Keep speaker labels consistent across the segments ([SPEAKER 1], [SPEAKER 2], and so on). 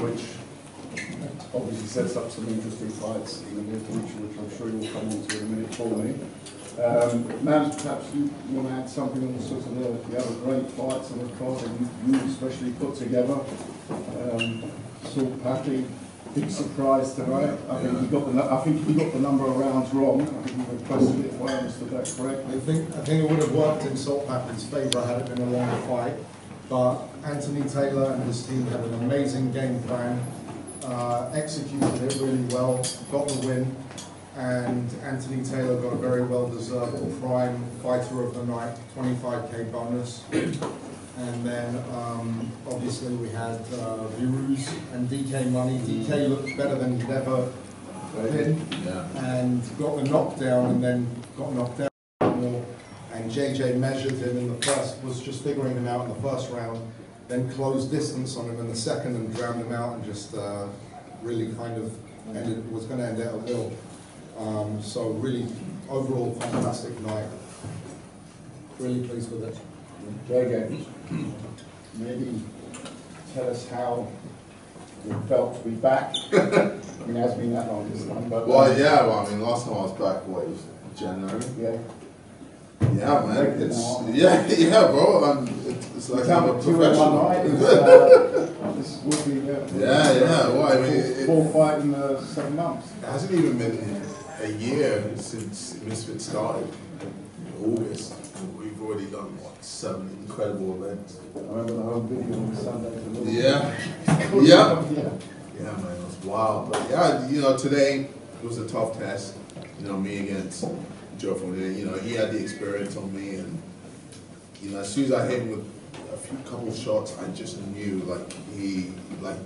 [SPEAKER 1] which obviously sets up some interesting fights in the near future, which I'm sure you'll come on to in a minute for me. Man, perhaps you want to add something on sort of the other great fights on the card that you especially put together. Salt Pappy, big surprise tonight. I think you got the number of rounds wrong. I think you requested it if I understood that correctly.
[SPEAKER 2] I think it would have worked in Salt Pappy's favour had it been a longer fight. But Anthony Taylor and his team had an amazing game plan, executed it really well, got the win, and Anthony Taylor got a very well-deserved prime fighter of the night, 25k bonus. And then obviously we had Viruz and DK Money. DK looked better than he'd ever been, and got the knockdown, and then got knocked out more. And JJ measured him in the first, was just figuring him out in the first round, then closed distance on him in the second and drowned him out, and just really kind of was going to end it at will. So really, overall, fantastic night. Really pleased with it.
[SPEAKER 1] JJ, maybe tell us how it felt to be back. I mean, it has been that long this time. But,
[SPEAKER 3] well, yeah, well, I mean, last time I was back, what, it was January?
[SPEAKER 1] Yeah.
[SPEAKER 3] Yeah, man. Yeah, bro. It's like I'm a professional.
[SPEAKER 1] This would be,
[SPEAKER 3] yeah. Well, I mean,
[SPEAKER 1] full fight in 7 months.
[SPEAKER 3] It hasn't even been a year since Misfit started. In August. We've already done, what, 7 incredible events.
[SPEAKER 1] I remember the home video on Sunday.
[SPEAKER 3] Yeah, man, it was wild. But yeah, you know, today it was a tough test. You know, me against Joe Fournier. You know, he had the experience on me, and you know, as soon as I hit him with a couple shots, I just knew, like, he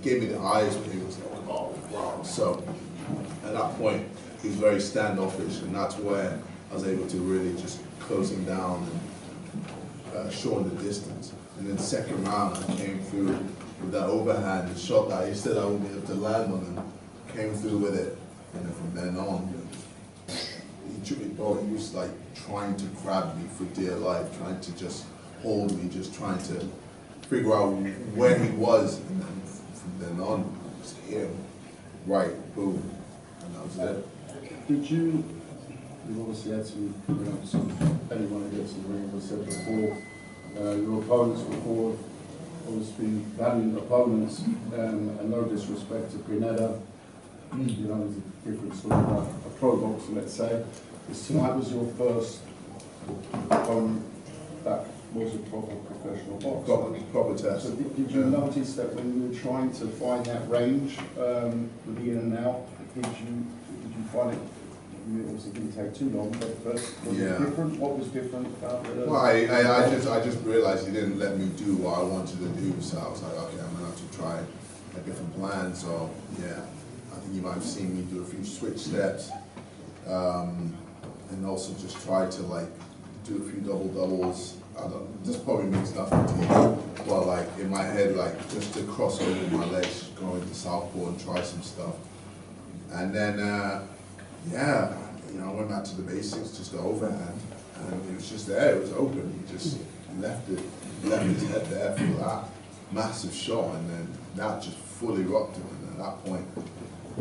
[SPEAKER 3] gave me the eyes when he was like, oh wow. So at that point, he was very standoffish, and that's where I was able to really just close him down and shorten the distance. And then second round, I came through with that overhand, the shot that he said I wouldn't be able to land on him, came through with it, and then from then on, he was like trying to grab me for dear life, trying to just hold me, just trying to figure out where he was, and then from then on, just hit him, right, boom, and that was it.
[SPEAKER 1] Did you obviously had some, anyone who gets in the ring, as I said before, your opponents before, obviously valiant opponents, and no disrespect to Pineda, you know, it's a different sort of a pro boxer, let's say. Tonight was your first opponent that was a proper professional boxer.
[SPEAKER 3] Proper test.
[SPEAKER 1] So did you notice that when you were trying to find that range with the in and out, did you find it? It obviously didn't take too long, but was it different? What was different about it?
[SPEAKER 3] Well, I just realized he didn't let me do what I wanted to do, so I was like, okay, I'm gonna have to try a different plan. So yeah, I think you might have seen me do a few switch steps, and also just try to like do a few doubles. This probably means nothing to you, but like in my head, like just to cross over my legs, go into southpaw and try some stuff, and then. Yeah, you know, I went back to the basics, just the overhand, and it was just there, it was open. He just left his head there for that massive shot, and then that just fully rocked him. And at that point,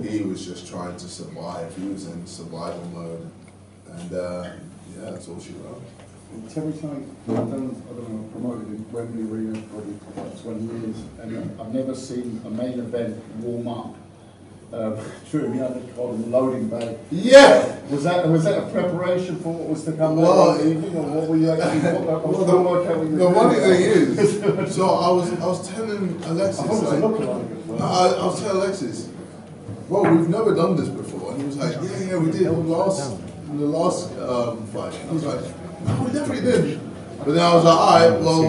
[SPEAKER 3] he was just trying to survive. He was in survival mode, and yeah, that's all she wrote.
[SPEAKER 1] Every time I've promoted in Wembley Arena for probably about 20 years, and I've never seen a main event warm up. During the undercard and loading bay.
[SPEAKER 3] Yeah.
[SPEAKER 1] Was that a preparation for what was to come
[SPEAKER 3] well,
[SPEAKER 1] later in the evening, or what were you actually?
[SPEAKER 3] The funny thing is, so I was telling Alexis. I was telling Alexis, well, we've never done this before, and he was like, yeah, we did in the last fight. I was like, no, we definitely did. But then I was like, all right, well,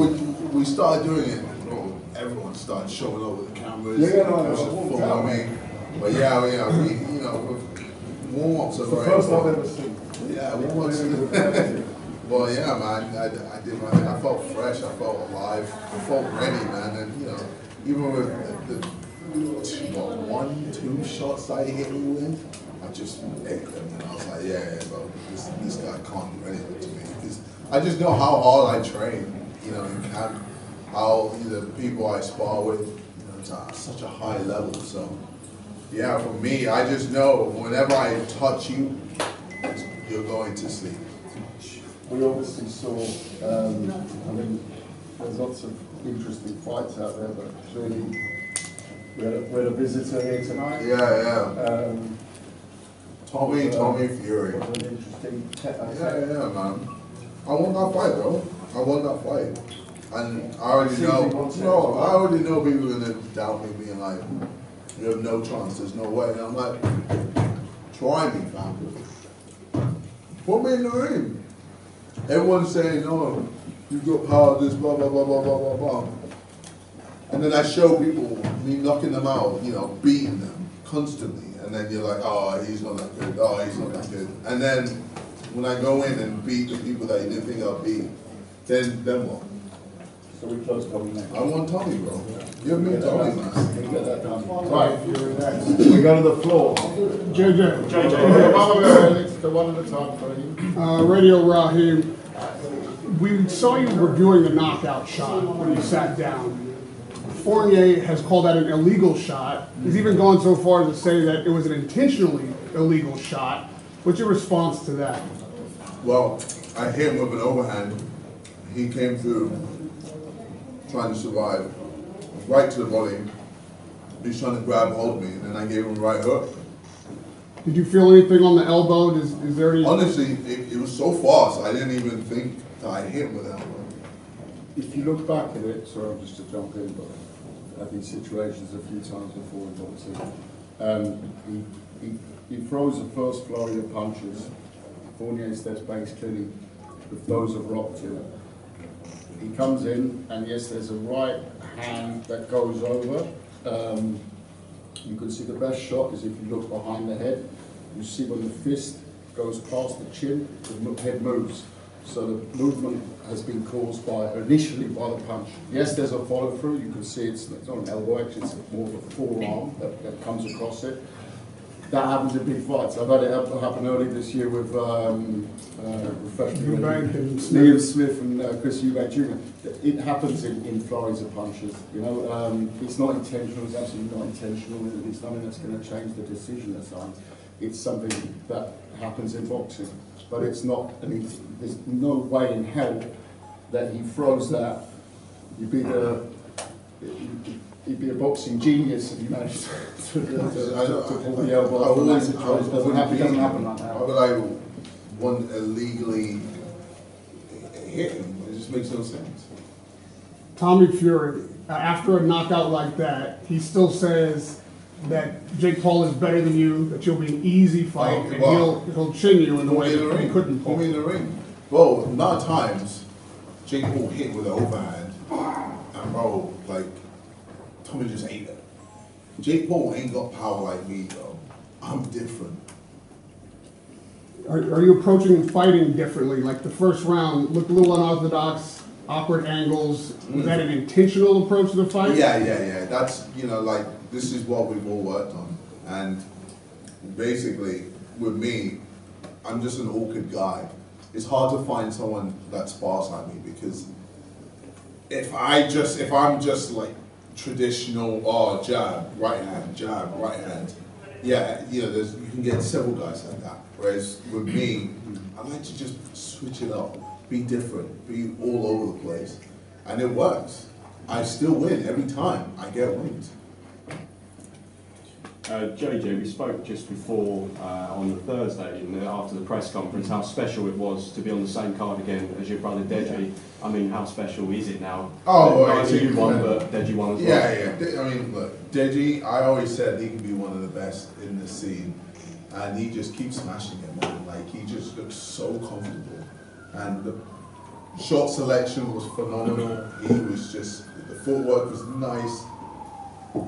[SPEAKER 3] we started doing it. Well, everyone started showing up with the cameras. Filming me. But yeah, we, you know, warm-ups are very
[SPEAKER 1] first I've ever seen.
[SPEAKER 3] Yeah, warm-ups. Well, yeah, man, I did my thing. I felt fresh, I felt alive, I felt ready, man. And, you know, even with the 1-2 shots I hit me with, I just ate them. And I was like, yeah, bro, this guy can't do anything to me. Because I just know how hard I train, you know, in camp, how the people I spar with, such a high level. So, yeah, for me, I just know whenever I touch you, you're going to sleep.
[SPEAKER 1] We obviously saw, I mean, there's lots of interesting fights out there, but clearly we had a visitor here tonight.
[SPEAKER 3] Yeah. Tommy Fury.
[SPEAKER 1] Was an interesting
[SPEAKER 3] Yeah, man. I won that fight, bro. I won that fight. And I already know people are gonna doubt me, being like, you have no chance, there's no way. And I'm like, try me, fam. Put me in the ring. Everyone's saying, oh, you got power, this, blah, blah, blah, blah, blah, blah, blah. And then I show people me knocking them out, you know, beating them constantly. And then you're like, oh, he's not that good, oh, he's not that good. And then when I go in and beat the people that you didn't think I'd beat, then what?
[SPEAKER 1] So we close Tommy next.
[SPEAKER 3] I want Tommy, bro. Give me Tommy, man.
[SPEAKER 1] We get that done.
[SPEAKER 2] Right, Fury next.
[SPEAKER 1] We go to the floor.
[SPEAKER 4] JJ.
[SPEAKER 1] Let's go one at a time for you.
[SPEAKER 4] Radio Raheem, we saw you reviewing the knockout shot when you sat down. Fournier has called that an illegal shot. He's even gone so far as to say that it was an intentionally illegal shot. What's your response to that?
[SPEAKER 3] Well, I hit him with an overhand. He came through trying to survive. Right to the body. He's trying to grab hold of me, and then I gave him a right hook.
[SPEAKER 4] Did you feel anything on the elbow? Is there any...
[SPEAKER 3] Honestly, it was so fast, I didn't even think that I hit him with that one.
[SPEAKER 1] If you look back at it, sorry, just to jump in, but I've had these situations a few times before in boxing. He throws the first flurry of punches. Fournier steps back clearly with those have rocked him. He comes in, and yes, there's a right hand that goes over. You can see the best shot is if you look behind the head. You see when the fist goes past the chin, the head moves. So the movement has been caused initially by the punch. Yes, there's a follow through. You can see it's not an elbow actually, it's more of a forearm that comes across it. That happens in big fights. I've had it happen early this year with Liam Smith and Chris Eubank Jr. It happens in flurries of punches. You know, it's not intentional. It's absolutely not intentional. It's nothing that's going to change the decision at times. It's something that happens in boxing, but it's not. I mean, there's no way in hell that he throws that. He'd be a boxing genius if he managed to pull the elbow from that situation. It doesn't happen like that.
[SPEAKER 3] How would I want illegally hit him? It just makes no sense.
[SPEAKER 4] Tommy Fury, after a knockout like that, he still says that Jake Paul is better than you, that you'll be an easy fight, and he'll chin you in the way that he couldn't.
[SPEAKER 3] Put me in the ring. Bro, not times Jake Paul hit with an overhand, and bro, like, Tommy just ate it. Jake Paul ain't got power like me, though. I'm different.
[SPEAKER 4] Are you approaching fighting differently? Like the first round looked a little unorthodox, awkward angles. Was that an intentional approach to the fight?
[SPEAKER 3] Yeah. That's, you know, like, this is what we've all worked on. And basically, with me, I'm just an awkward guy. It's hard to find someone that spars like me, because if I'm just like traditional, jab, right hand, yeah, you know, you can get several guys like that. Whereas with me, I like to just switch it up, be different, be all over the place, and it works. I still win every time. I get wins.
[SPEAKER 5] JJ, we spoke just before on the Thursday after the press conference how special it was to be on the same card again as your brother Deji. I mean, how special is it now?
[SPEAKER 3] Oh,
[SPEAKER 5] well, you won, but Deji won as well.
[SPEAKER 3] Yeah. I mean, look, Deji, I always said he can be one of the best in the scene, and he just keeps smashing it, man. Like, he just looks so comfortable, and the shot selection was phenomenal. He was just, the footwork was nice.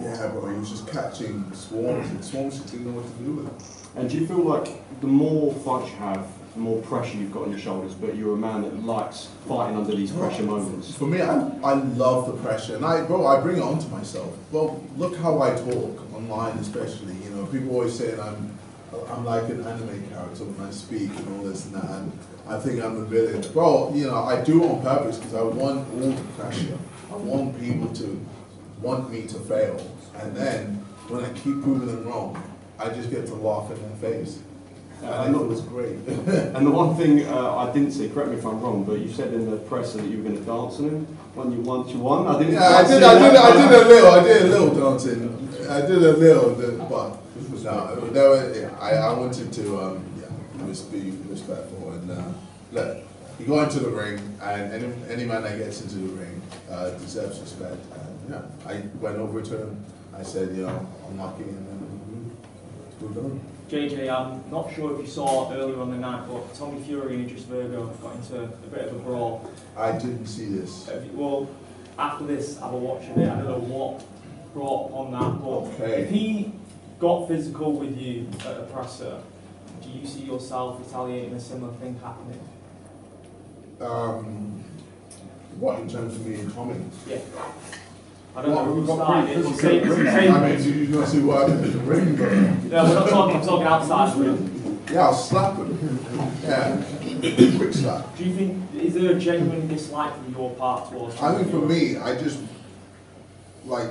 [SPEAKER 3] Yeah, bro, he was just catching swarms, and swarms just didn't know what to do with it.
[SPEAKER 5] And do you feel like the more fights you have, the more pressure you've got on your shoulders, but you're a man that likes fighting under these pressure moments?
[SPEAKER 3] For me, I love the pressure, and I bring it onto myself. Well, look how I talk online, especially. You know, people always say I'm like an anime character when I speak and all this and that, and I think I'm a villain. Bro, you know, I do it on purpose because I want all the pressure. I want people to want me to fail. And then when I keep proving them wrong, I just get to laugh in their face. And I thought it was great.
[SPEAKER 5] And the one thing I didn't see, correct me if I'm wrong, but you said in the presser that you were going to dance on him when you won. I didn't.
[SPEAKER 3] Yeah, I did a little dancing. I did a little, but no, I wanted to just be respectful and look. You go into the ring, and any man that gets into the ring deserves respect. And I went over to him. I said, I'm lucky, and then moved on.
[SPEAKER 6] JJ, I'm not sure if you saw earlier on the night, but Tommy Fury and Idris Virgo got into a bit of a brawl.
[SPEAKER 3] I didn't see this.
[SPEAKER 6] Well, after this, have a watch of it. I don't know what brought on that, but if he got physical with you at a presser, do you see yourself retaliating a similar thing happening?
[SPEAKER 3] What, in terms of me and Tommy?
[SPEAKER 6] Yeah. I don't know who started it.
[SPEAKER 3] I mean, you're going to see what happened in the ring, but...
[SPEAKER 6] No, we're not talking, I'm talking outside the ring.
[SPEAKER 3] Yeah, I'll slap him. Yeah, quick slap.
[SPEAKER 6] Do you think, is there a genuine dislike from your part towards
[SPEAKER 3] I think for me, I just, like,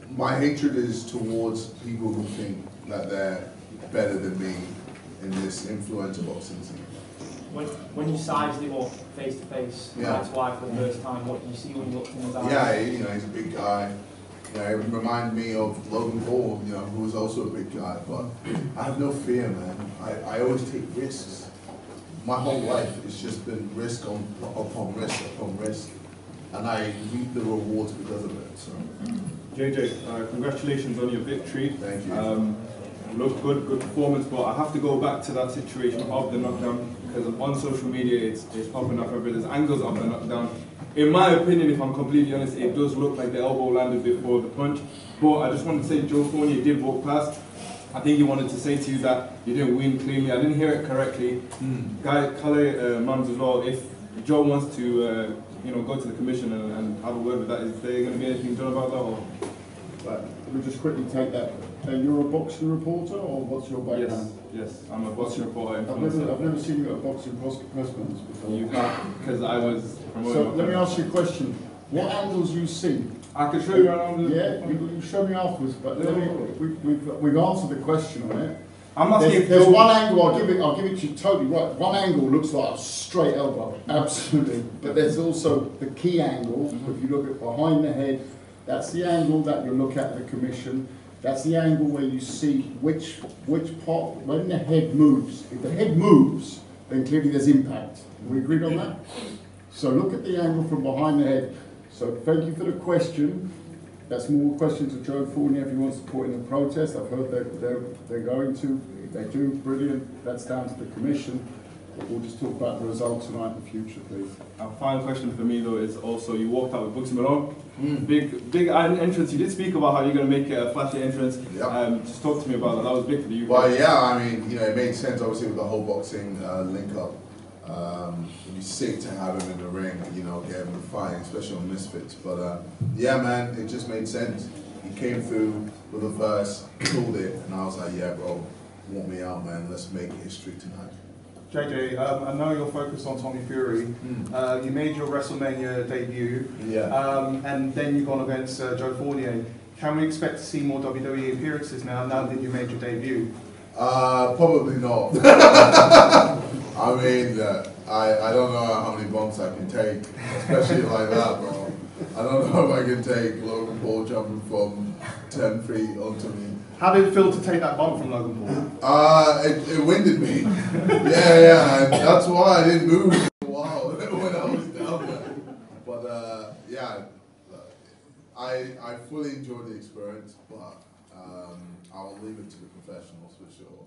[SPEAKER 3] my hatred is towards people who think that they're better than me in this influencer boxing scene.
[SPEAKER 6] When you sized him up face to face, eye to eye for the first time, what did you see when you looked in his eyes?
[SPEAKER 3] Yeah, he's a big guy. It reminded me of Logan Paul, who was also a big guy. But I have no fear, man. I always take risks. My whole life it's just been risk upon risk, and I reap the rewards because of it. So,
[SPEAKER 7] JJ, congratulations on your victory.
[SPEAKER 3] Thank you.
[SPEAKER 7] Looked good performance, but I have to go back to that situation of the knockdown because on social media it's popping up everywhere. There's angles of the knockdown. In my opinion, if I'm completely honest, it does look like the elbow landed before the punch. But I just wanted to say Joe Fournier did walk past. I think he wanted to say to you that you didn't win cleanly. I didn't hear it correctly. Guy, Kale, Mums as well. If Joe wants to, go to the commission and have a word with that, is there going to be anything done about that? Or?
[SPEAKER 1] Right. Let me just quickly take that. You're a boxing reporter, or what's your background?
[SPEAKER 7] Yes, I'm a boxing reporter.
[SPEAKER 1] I've never seen you at a boxing press conference before.
[SPEAKER 7] You can't, because I was promoting.
[SPEAKER 1] So let me ask you a question. What angles you see?
[SPEAKER 7] I can show you around.
[SPEAKER 1] Yeah, you show me afterwards, but we've answered the question on it.
[SPEAKER 7] I'm asking
[SPEAKER 1] there's one angle, I'll give it to you totally right. One angle looks like a straight elbow, absolutely. But there's also the key angle, if you look at behind the head, that's the angle that you look at the commission. That's the angle where you see which part, when the head moves. If the head moves, then clearly there's impact. We agreed on that? So look at the angle from behind the head. So thank you for the question. That's more questions to Joe Fournier if he wants to put in a protest. I've heard they're going to. If they do, brilliant. That's down to the commission. But we'll just talk about the results tonight in the future, please.
[SPEAKER 7] Our final question for me though is also you walked out with Bugsy Malone. Big entrance. You did speak about how you're going to make a flashy entrance. Yep. Just talk to me about that. That was big for you.
[SPEAKER 3] Well, yeah, I mean, it made sense obviously with the whole boxing link up. It'd be sick to have him in the ring, get him fighting, especially on Misfits. But yeah, man, it just made sense. He came through with a verse, pulled it, and I was like, yeah, bro, want me out, man. Let's make history tonight.
[SPEAKER 8] JJ, I know you're focused on Tommy Fury. You made your WrestleMania debut, and then you've gone against Joe Fournier. Can we expect to see more WWE appearances now that you made your debut?
[SPEAKER 3] Probably not. I mean, I don't know how many bumps I can take, especially like that, bro. I don't know if I can take Logan Paul jumping from 10 feet onto me.
[SPEAKER 8] How did it feel to take that bump from Logan Paul?
[SPEAKER 3] It winded me. Yeah, and that's why I didn't move for a while when I was down there. But yeah, I fully enjoyed the experience, but I'll leave it to the professionals for sure.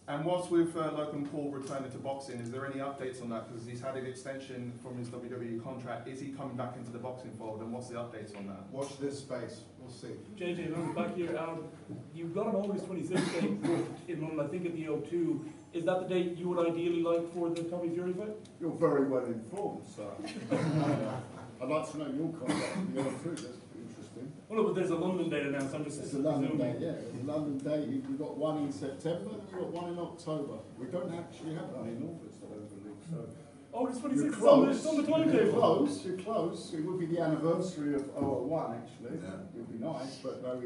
[SPEAKER 8] And what's with Logan Paul returning to boxing? Is there any updates on that? Because he's had an extension from his WWE contract. Is he coming back into the boxing fold? And what's the updates on that?
[SPEAKER 2] Watch this space. We'll see.
[SPEAKER 9] JJ, London, back here. You've got an August 26th date booked in London, I think at the O2. Is that the date you would ideally like for the Tommy Fury fight?
[SPEAKER 1] You're very well informed, sir. I'd like to know your contact with the O2. That's interesting.
[SPEAKER 9] Well, no, but there's a London date announced. I'm just
[SPEAKER 1] It's a London date, yeah. It's a London date. We've got one in September and we've got one in October. We don't actually have one in August, I don't believe. So
[SPEAKER 9] August
[SPEAKER 1] You're
[SPEAKER 9] 26th,
[SPEAKER 1] close.
[SPEAKER 9] it's on the
[SPEAKER 1] You're
[SPEAKER 9] timetable.
[SPEAKER 1] close. You're close. It would be the anniversary of 001 actually.
[SPEAKER 3] Yeah.
[SPEAKER 1] It would be nice, but no,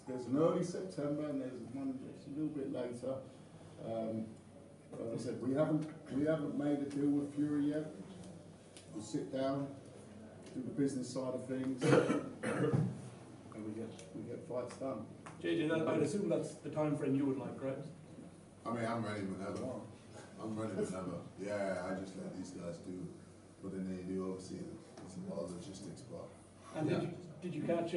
[SPEAKER 1] there's an early September and there's one that's a little bit later. Like I said, we haven't made a deal with Fury yet. We'll sit down, do the business side of things, and we get fights done.
[SPEAKER 9] JJ, I'd assume that's the time frame you would like, correct?
[SPEAKER 3] I mean, I'm ready whenever. I'm ready whenever. Yeah, I just let these guys do what they need to do. Obviously, it's a lot of logistics, but
[SPEAKER 9] And
[SPEAKER 3] yeah.
[SPEAKER 9] did you catch,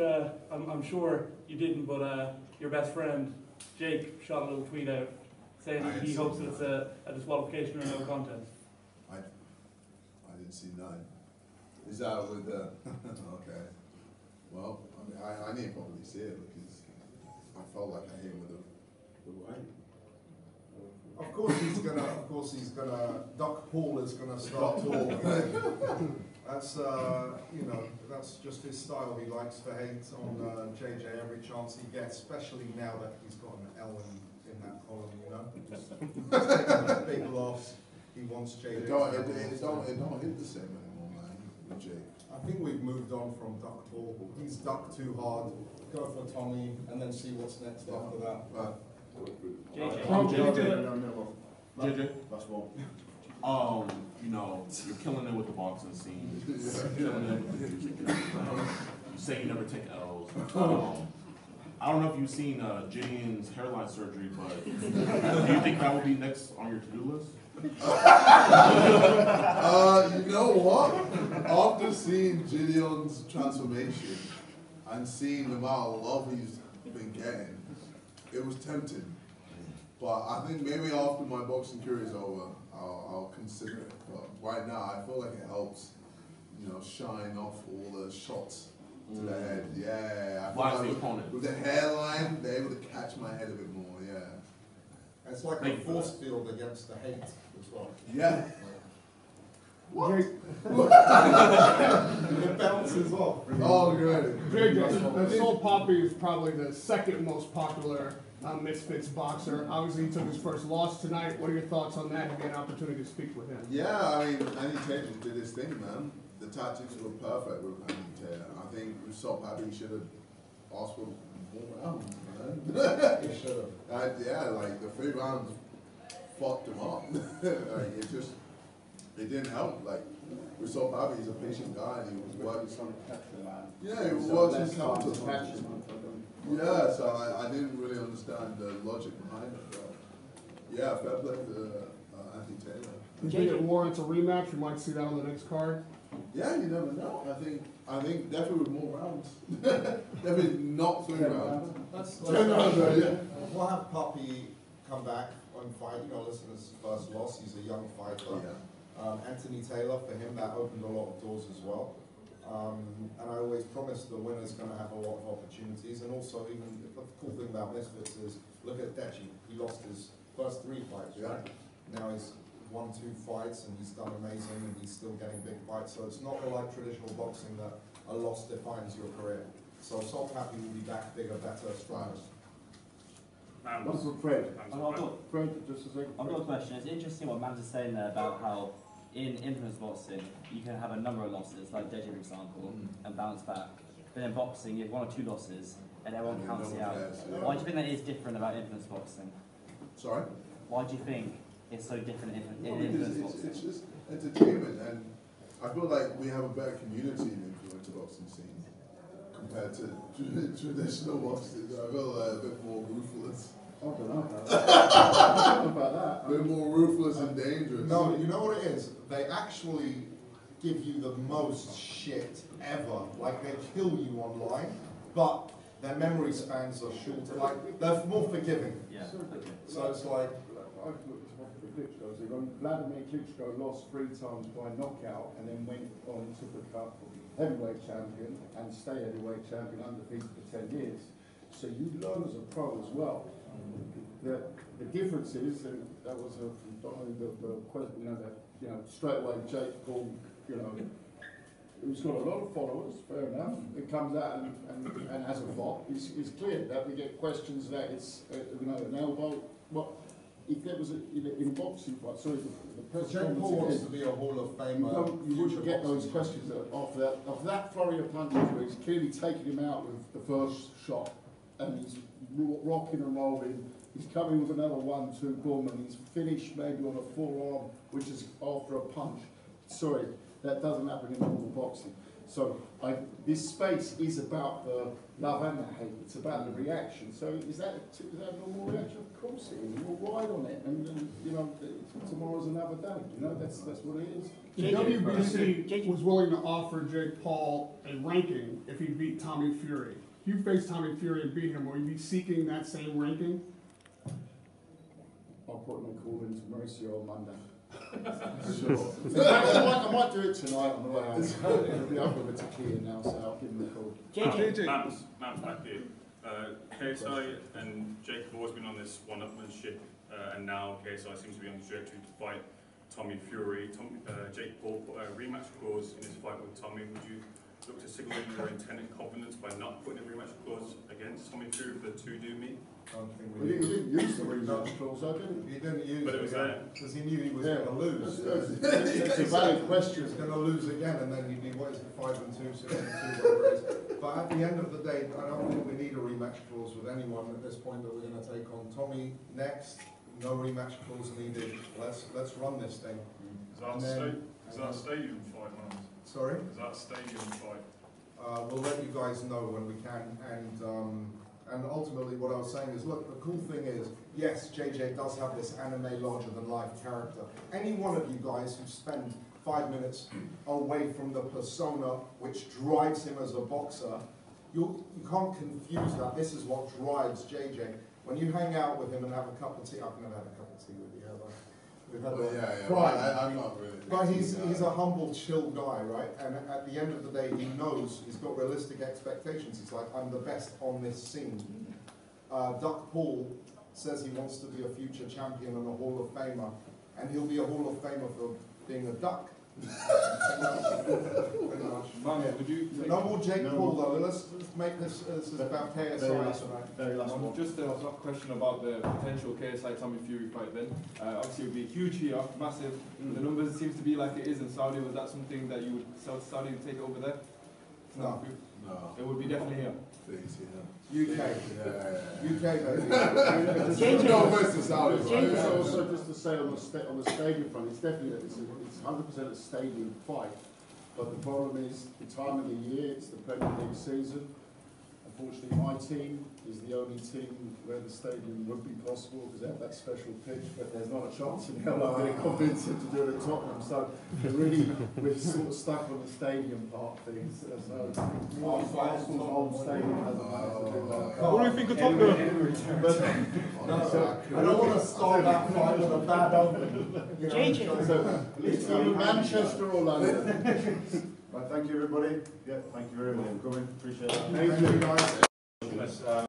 [SPEAKER 9] I'm sure you didn't, but your best friend, Jake, shot a little tweet out saying
[SPEAKER 3] I
[SPEAKER 9] that he
[SPEAKER 3] didn't
[SPEAKER 9] hopes
[SPEAKER 3] see
[SPEAKER 9] it's a disqualification or no contest.
[SPEAKER 3] I didn't see none. Is that with the okay? Well, I mean, I need to probably see it because I felt like I hit him with the right.
[SPEAKER 2] Of course he's gonna. Doc Paul is gonna start talking. That's that's just his style. He likes to hate on JJ every chance he gets, especially now that he's got an L in that column. Just taking a big loss. He wants JJ.
[SPEAKER 3] It don't hit the same anymore, man. With Jake.
[SPEAKER 2] I think we've moved on from Duck Paul. He's ducked too hard. Go for Tommy, and then see what's next after that.
[SPEAKER 3] Right.
[SPEAKER 10] JJ, that's one. You're killing it with the boxing scene. You're killing it with the music. You say you never take L's. I don't know if you've seen Gideon's hairline surgery, but do you think that will be next on your to-do list?
[SPEAKER 3] You know what? After seeing Gideon's transformation and seeing the amount of love he's been getting, it was tempting. But I think maybe after my boxing career is over, I'll consider it. But right now, I feel like it helps, shine off all the shots to the head. Yeah, I feel like
[SPEAKER 10] opponent.
[SPEAKER 3] With the hairline, they're able to catch my head a bit more. Yeah.
[SPEAKER 2] It's like a force field against the hate as well.
[SPEAKER 3] Yeah.
[SPEAKER 4] What?
[SPEAKER 2] It bounces off.
[SPEAKER 3] Oh, good.
[SPEAKER 4] JJ, Soul Poppy is probably the second most popular Misfits boxer. Obviously, he took his first loss tonight. What are your thoughts on that? You get an opportunity to speak with him.
[SPEAKER 3] Yeah, I mean, Andy Taylor did his thing, man. The tactics were perfect with Andy Taylor. I think Soul Poppy should have asked for more rounds, man.
[SPEAKER 2] He should have.
[SPEAKER 3] Yeah, like the 3 rounds fucked him up. Like, it didn't help. Like, we saw Bobby, he's a patient guy, and he was working. Yeah, he was working counter. Yeah, so I didn't really understand the logic behind it. But yeah, fair play to Anthony Taylor.
[SPEAKER 4] You think it warrants a rematch? We might see that on the next card.
[SPEAKER 3] Yeah, you never know. I think definitely with more rounds. Definitely not 3 rounds.
[SPEAKER 2] We'll have Poppy come back and fight. Listen, his first loss. He's a young fighter.
[SPEAKER 3] Yeah.
[SPEAKER 2] Anthony Taylor, for him, that opened a lot of doors as well. And I always promise the winner's going to have a lot of opportunities. And also, even the cool thing about Misfits is, look at Deji. He lost his first 3 fights, right? Now he's won 2 fights and he's done amazing and he's still getting big fights. So it's not like traditional boxing that a loss defines your career. So Soul Happy will be back bigger, better, stronger.
[SPEAKER 1] One for Fred. Fred, just a second.
[SPEAKER 11] I've got a question. It's interesting what Mans is saying there about how in influence boxing you can have a number of losses, like Deji for example, and bounce back. But in boxing you have 1 or 2 losses and everyone counts it out. Why do you think that is different about influence boxing?
[SPEAKER 3] Sorry?
[SPEAKER 11] Why do you think it's so different in influence boxing?
[SPEAKER 3] It's just entertainment, and I feel like we have a better community in the influencer boxing scene compared to traditional boxing. I feel a bit more ruthless.
[SPEAKER 1] I don't know about that.
[SPEAKER 3] A bit more ruthless and dangerous.
[SPEAKER 2] No, you know what it is? They actually give you the most shit ever. Like, they kill you online, but their memory spans are shorter. Like, they're more forgiving.
[SPEAKER 11] Yeah.
[SPEAKER 2] So it's like...
[SPEAKER 1] I've looked at Klitschko. So Vladimir Klitschko lost 3 times by knockout and then went on and took a cup heavyweight champion and stay heavyweight champion undefeated for 10 years. So you learn as a pro as well. The difference is, and that was the question, straight away Jake Paul, who's got a lot of followers, fair enough. It comes out and as a FOP, it's clear that we get questions that it's an elbow. Well, if there was in boxing fight, sorry, the press
[SPEAKER 2] Jake Paul wants to be a Hall of Famer.
[SPEAKER 1] You wouldn't get those questions after that flurry of punches where he's clearly taking him out with the first shot, and he's rocking and rolling. He's coming with another 1-2 boom, and he's finished maybe on a forearm, which is after a punch. Sorry, that doesn't happen in normal boxing. So this space is about the love and the hate. It's about the reaction. So is that a normal reaction? Of course it is. We'll ride on it, and you know, tomorrow's another day. You know, that's what it is.
[SPEAKER 4] The WBC was willing to offer Jake Paul a ranking if he beat Tommy Fury. If you face Tommy Fury and beat him, will you be seeking that same ranking?
[SPEAKER 1] I'll put my call into Mauricio on Monday. Sure. I might do it tonight on the way home. It'll be up with a tequila now, so I'll give him a call.
[SPEAKER 12] Matt's back here. KSI and Jake have always been on this one-upmanship, and now KSI seems to be on the trajectory to fight Tommy Fury. Jake Paul put a rematch clause in his fight with Tommy. Would you look to signal your intent and confidence by not putting a rematch clause against Tommy Fury if the two do meet?
[SPEAKER 1] He didn't use the rematch clause, I didn't.
[SPEAKER 2] He didn't use
[SPEAKER 12] but it was there.
[SPEAKER 2] because he knew he was going to lose.
[SPEAKER 1] It's a valid question.
[SPEAKER 2] He was going to lose again, and then he'd be, what is it, 5-2, 6-2, whatever it is. But at the end of the day, I don't think we need a rematch clause with anyone at this point that we're going to take on. Tommy next, no rematch clause needed. Let's run this thing.
[SPEAKER 12] Is that a stadium fight, man?
[SPEAKER 2] Sorry?
[SPEAKER 12] Is that a stadium fight?
[SPEAKER 2] We'll let you guys know when we can, and ultimately what I was saying is, look, the cool thing is, yes, JJ does have this anime larger-than-life character. Any one of you guys who spend 5 minutes away from the persona which drives him as a boxer, you can't confuse that. This is what drives JJ. When you hang out with him and have a cup of tea, I've never had a cup of tea with you, have I? We've had
[SPEAKER 3] I'm not really.
[SPEAKER 2] But he's a humble, chill guy, right? And at the end of the day, he knows he's got realistic expectations. He's like, I'm the best on this scene. Duck Paul says he wants to be a future champion and a Hall of Famer, and he'll be a Hall of Famer for being a duck.
[SPEAKER 7] Man, would you
[SPEAKER 2] no more Jake Paul though. Let's make this is about KSI tonight.
[SPEAKER 7] Very last one. Just a question about the potential KSI Tommy Fury fight then. Obviously it would be huge here, massive. The numbers seems to be like it is in Saudi. Was that something that you would Saudi would take it over there?
[SPEAKER 2] No.
[SPEAKER 7] No. It would be definitely here.
[SPEAKER 3] Please,
[SPEAKER 2] UK. UK baby.
[SPEAKER 1] Also, just to say on the stadium front, it's definitely it's 100% a stadium fight. But the problem is the time of the year. It's the Premier League season. Unfortunately, my team is the only team where the stadium would be possible because they have that special pitch, but there's not a chance in hell I'm going to convince him to do it at Tottenham. So we're sort of stuck on the stadium part things. So Arsenal's home stadium hasn't managed to do that.
[SPEAKER 8] What do you think of Tottenham?
[SPEAKER 2] I don't want to start that fight with a bad omen.
[SPEAKER 1] So it's either Manchester or London.
[SPEAKER 13] Right, thank you everybody. Yeah, thank you very much for coming. Appreciate that.
[SPEAKER 2] Thank you guys.
[SPEAKER 10] Let's,